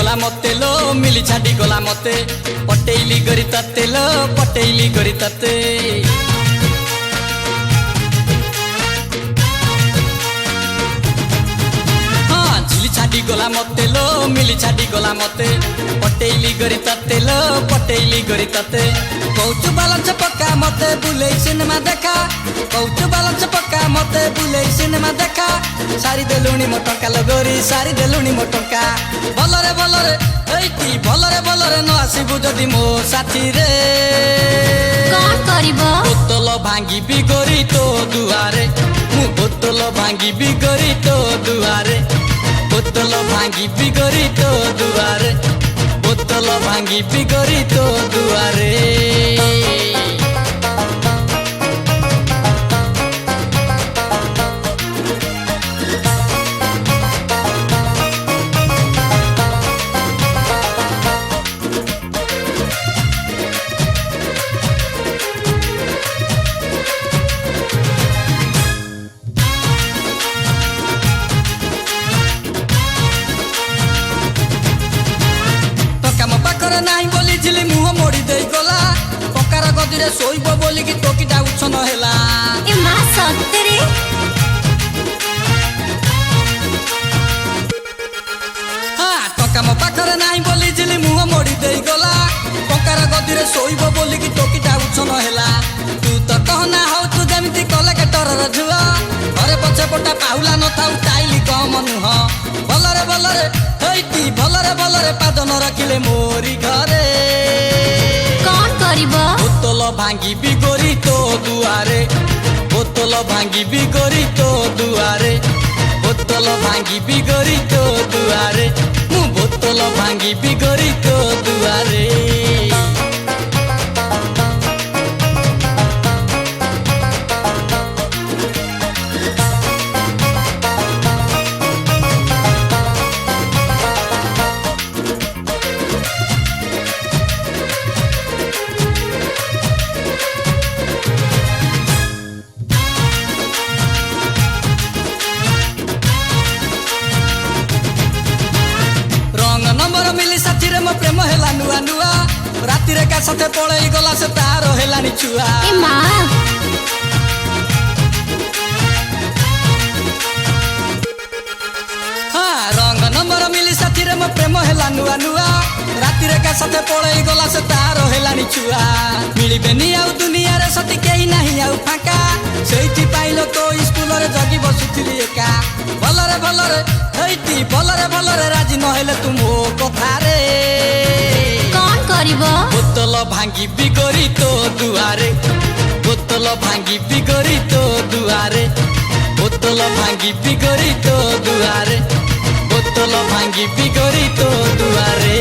गला मते लो मिली छाड़ी गला मते पटेइली गरी तते लो पटेइली गरी तते छाड़ी गला मते लो मिली छाड़ी गला मते पटेइली गरी तते लो पटेइली गरी तते कौचु बालंच पक्का मते बुले सिनेमा देखा कौचु बालंच पक्का मते बुले सिनेमा देखा सारी देलुनी मो टंका लगोरी सारी देलुनी मो टंका भलरे एइटी भलरे न आसीबु जदी मो साथी रे कोन करिवो बोतल भांगी बिगोरी तो दुआरे मु बोतल भांगी बिगोरी तो दुआरे बोतल भांगी बिगोरी तो दुआरे बोतल भांगी बिगोरी तो दुआरे नहीं बोली झिली मुह मोड़ी दे गला पकार गदिरे सोइबो बोली कि टोकी डाउछ न हेला ए मा सत्तरे हां टका म पाखरे नहीं बोली झिली मुह मोड़ी दे गला पकार गदिरे सोइबो बोली कि टोकी डाउछ न हेला तू तो कहना हो तू जेमिति कले के टरर झुआ घरे पछे पटा पाहुला न थाउ ताइली कम नुह भलरे हेइटी भलरे पाद न रखिले मोरी घरे कोन करिवो बोतल भांगी बिगोरी तो दुआरे बोतल भांगी बिगोरी तो दुआरे बोतल भांगी बिगोरी तो दुआरे मु बोतल भांगी बिगोरी तो दुआरे मिली साथी रे मो प्रेम हेला नुआ नुआ राती रे का साथे पळेई गला से तार हेलानी छुआ ए मा हां रंग नंबर मिली साथी रे मो प्रेम हेला नुआ नुआ राती रे का साथे पळेई गला से तार हेलानी छुआ मिली बेनी आउ दुनिया रे सती केही नाही आउ फाका सेठी पाइलो तो स्कूल रे जगी बसुथिली एका भलरे हेइटी भलरे राजी न हेले तुम हो कथा रे कोन करिवो बोतल भांगी बिगोरी तो दुआरे बोतल भांगी बिगोरी तो दुआरे बोतल भांगी बिगोरी तो दुआरे बोतल भांगी बिगोरी तो दुआरे।